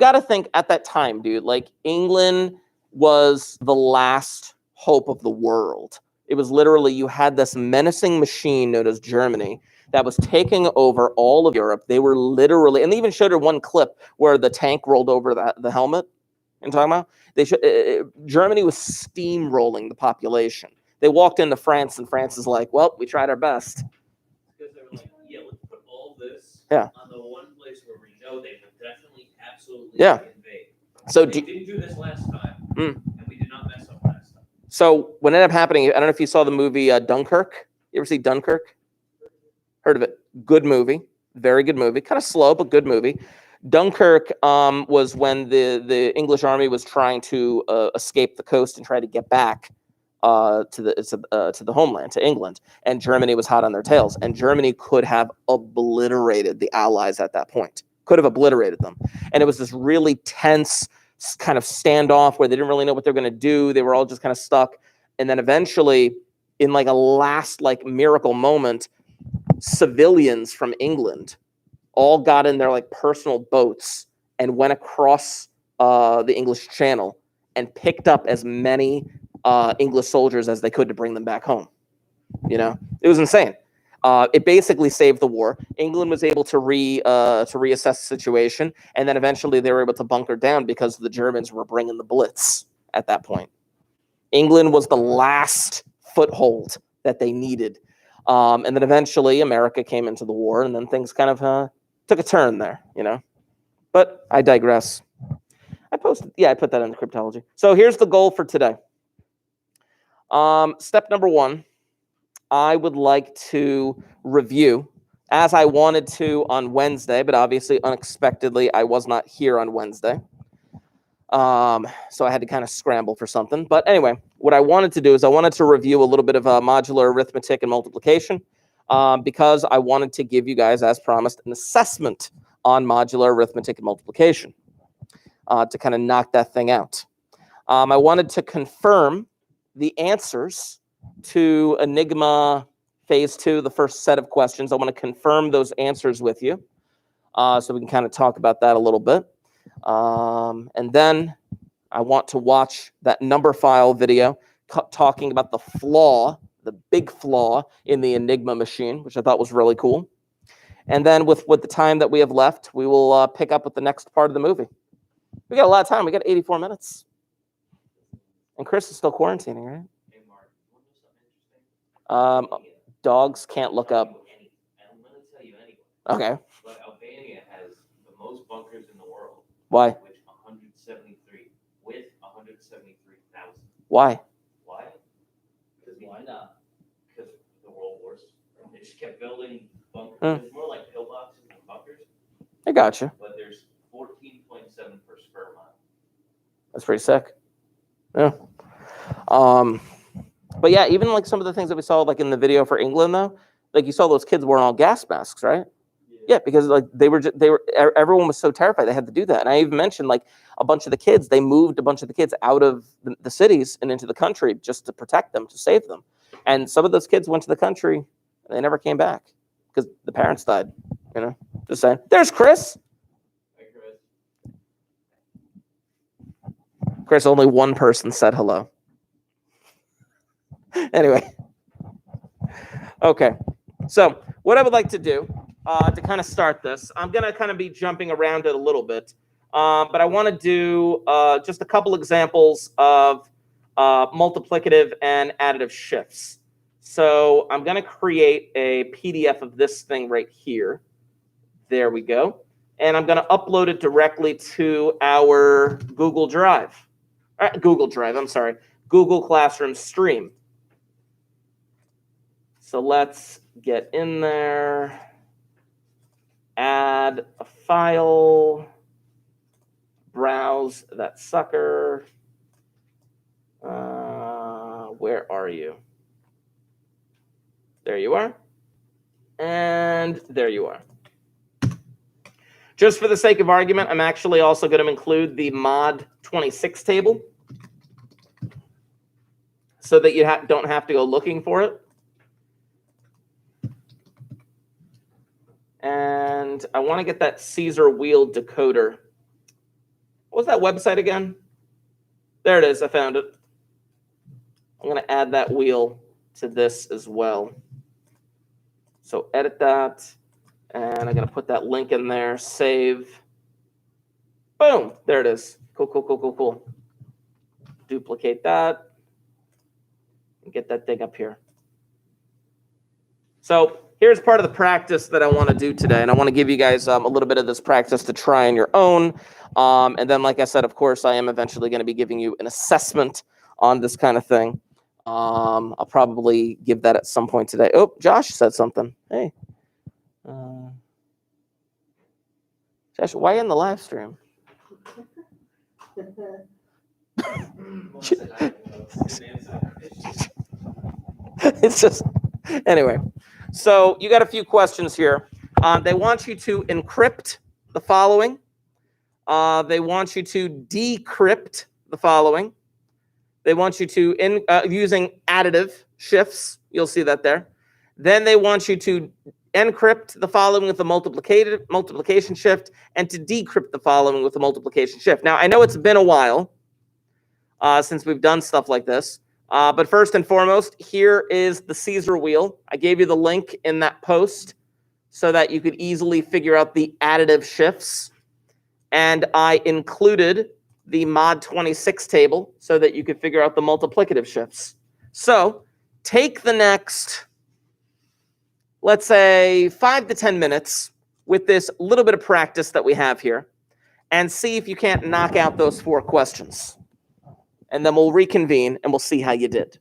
got to think at that time, dude, like England was the last hope of the world. It was literally, you had this menacing machine known as Germany that was taking over all of Europe. They were literally, and they even showed her one clip where the tank rolled over the helmet. I'm talking about? Germany was steamrolling the population. They walked into France, and France is like, well, we tried our best. Because they were like, yeah, let's put all this on the one place where we know they will definitely, absolutely invade. So they didn't do this last time, and we did not mess up last time. So what ended up happening, I don't know if you saw the movie Dunkirk. You ever see Dunkirk? Heard of it? Good movie. Very good movie. Kind of slow, but good movie. Dunkirk was when the English army was trying to escape the coast and try to get back to the homeland, to England, and Germany was hot on their tails, and Germany could have obliterated the Allies at that point. Could have obliterated them, and it was this really tense kind of standoff where they didn't really know what they're going to do. They were all just kind of stuck, and then eventually, in like a last like miracle moment, civilians from England all got in their like personal boats and went across the English Channel and picked up as many English soldiers as they could to bring them back home. You know, it was insane. It basically saved the war. England was able to reassess the situation, and then eventually they were able to bunker down because the Germans were bringing the Blitz at that point. England was the last foothold that they needed. And then eventually America came into the war, and then things kind of took a turn there, you know. But I digress. I put that in the Cryptology. So here's the goal for today. Step number 1, I would like to review, as I wanted to on Wednesday, but obviously unexpectedly I was not here on Wednesday. So I had to kind of scramble for something. But anyway, what I wanted to do is I wanted to review a little bit of modular arithmetic and multiplication because I wanted to give you guys, as promised, an assessment on modular arithmetic and multiplication to kind of knock that thing out. I wanted to confirm the answers to Enigma Phase 2, the first set of questions. I want to confirm those answers with you so we can kind of talk about that a little bit. And then I want to watch that number file video talking about the flaw, the big flaw in the Enigma machine, which I thought was really cool. And then with the time that we have left, we will pick up with the next part of the movie. We got a lot of time. We got 84 minutes. And Chris is still quarantining, right? Hey, Mark, you want to know something interesting? Dogs can't look up. I'm going to tell you anyway. Okay. But Albania has the most bunkers in the world. Why? With 173,000. Why? Why? Because why not? Because the world wars. They just kept building bunkers. It's more like pillboxes than bunkers. I got you. But there's 14.7 per square mile. That's pretty sick. Yeah. But yeah, even like some of the things that we saw like in the video for England though, like you saw those kids wearing all gas masks, right? Yeah, because like everyone was so terrified they had to do that. And I even mentioned like a bunch of the kids, they moved a bunch of the kids out of the cities and into the country just to protect them, to save them. And some of those kids went to the country and they never came back because the parents died, you know, just saying. There's Chris. Hey, Chris. Chris, only one person said hello. Anyway. Okay. So what I would like to do to kind of start this, I'm going to kind of be jumping around it a little bit, but I want to do just a couple examples of multiplicative and additive shifts. So I'm going to create a PDF of this thing right here. There we go. And I'm going to upload it directly to our Google Drive. Google Classroom stream. So let's get in there. Add a file, browse that sucker. Where are you? There you are. And there you are. Just for the sake of argument, I'm actually also going to include the mod 26 table so that you don't have to go looking for it. And I want to get that Caesar wheel decoder was that website again? There it is. I found it. I'm going to add that wheel to this as well. So edit that, and I'm going to put that link in there, save. Boom, there it is. Cool, cool, cool, cool, cool. Duplicate that and get that thing up here. So here's part of the practice that I want to do today, and I want to give you guys a little bit of this practice to try on your own. And then, like I said, of course, I am eventually going to be giving you an assessment on this kind of thing. I'll probably give that at some point today. Oh, Josh said something. Hey. Josh, why in the live stream? It's just, anyway. So you got a few questions here. They want you to encrypt the following. They want you to decrypt the following. They want you to, using additive shifts, you'll see that there. Then they want you to encrypt the following with a multiplication shift and to decrypt the following with a multiplication shift. Now, I know it's been a while since we've done stuff like this, but first and foremost, here is the Caesar wheel. I gave you the link in that post so that you could easily figure out the additive shifts. And I included the mod 26 table so that you could figure out the multiplicative shifts. So take the next, let's say, 5 to 10 minutes with this little bit of practice that we have here and see if you can't knock out those 4 questions. And then we'll reconvene and we'll see how you did.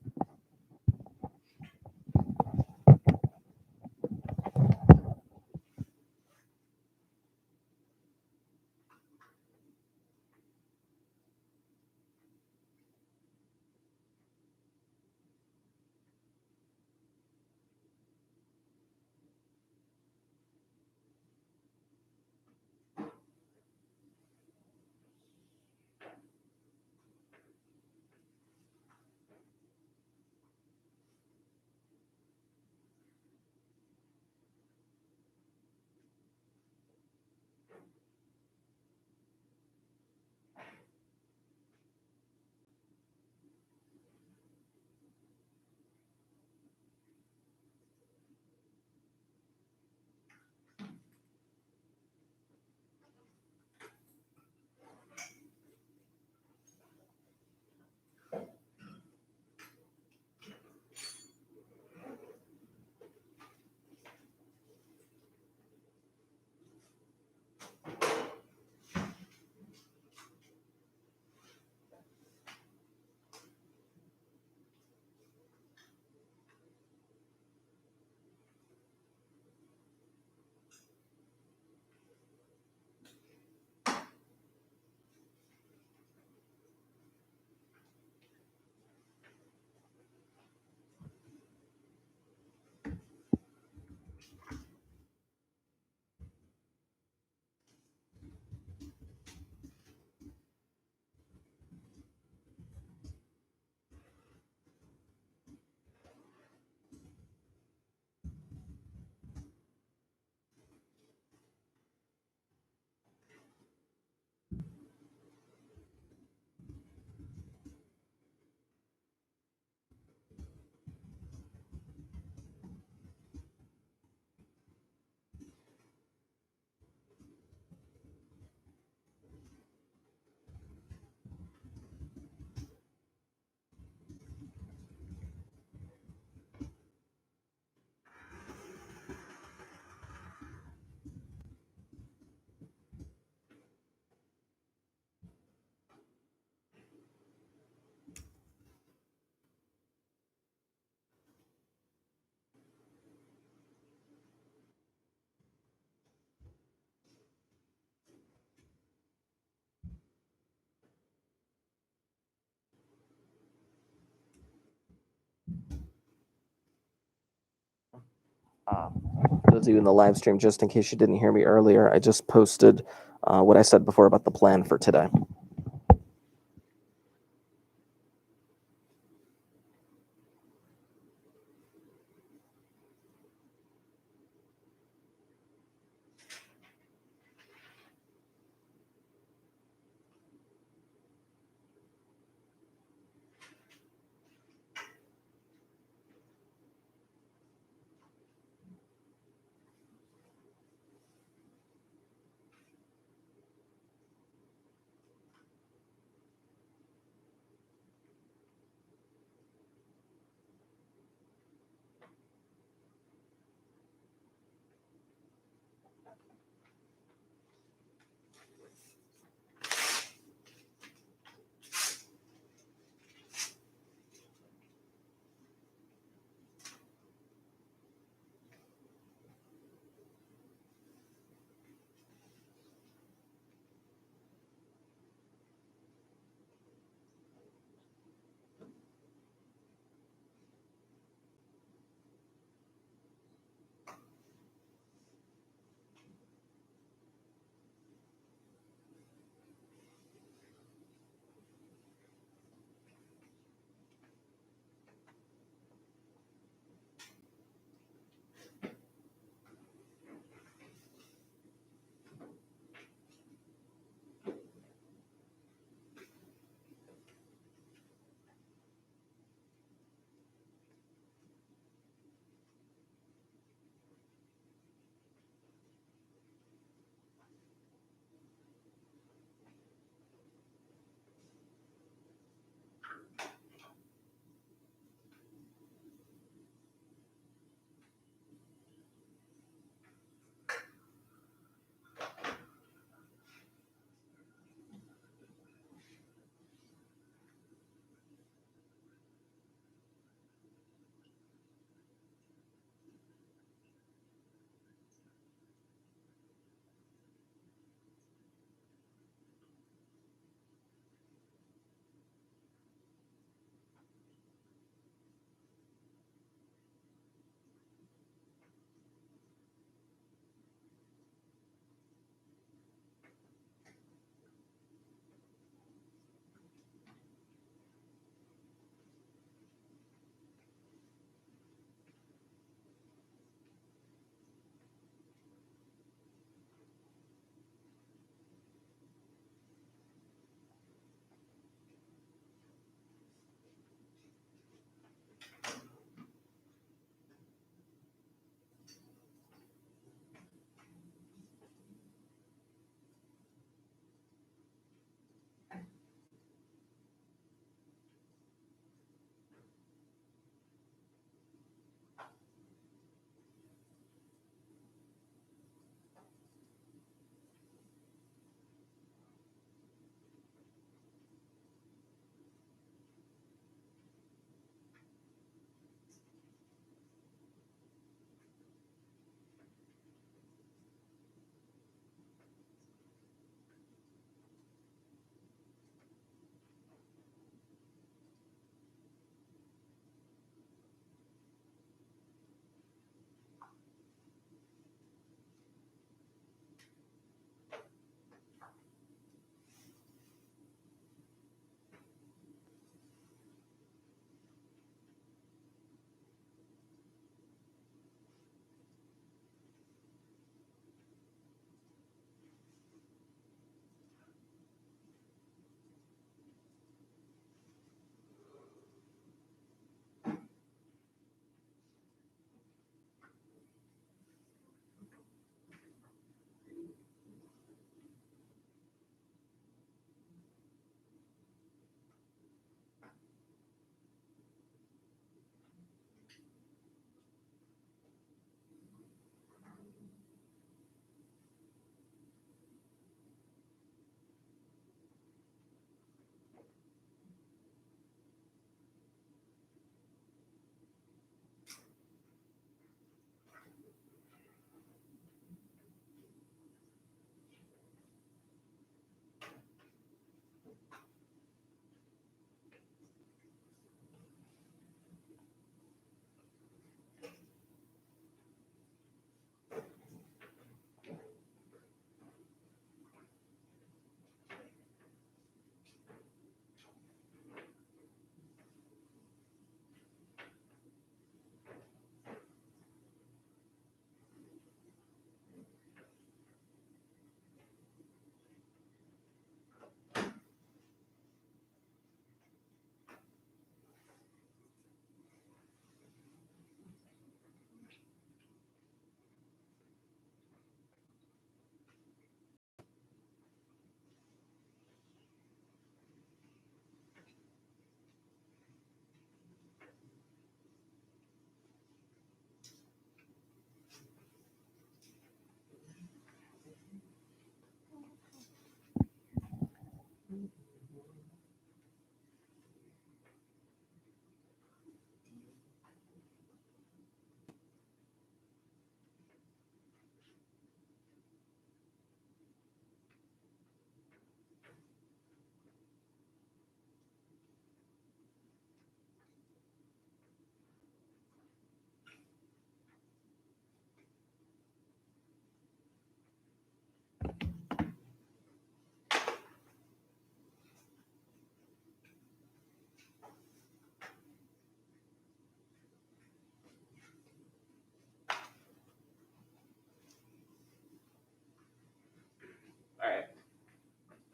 Those of you in the live stream, just in case you didn't hear me earlier, I just posted what I said before about the plan for today.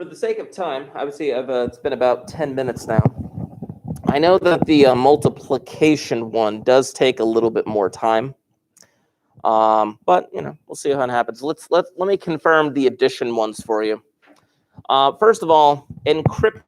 For the sake of time, obviously, it's been about 10 minutes now. I know that the multiplication one does take a little bit more time, but we'll see how it happens. Let me confirm the addition ones for you. First of all, in crypto.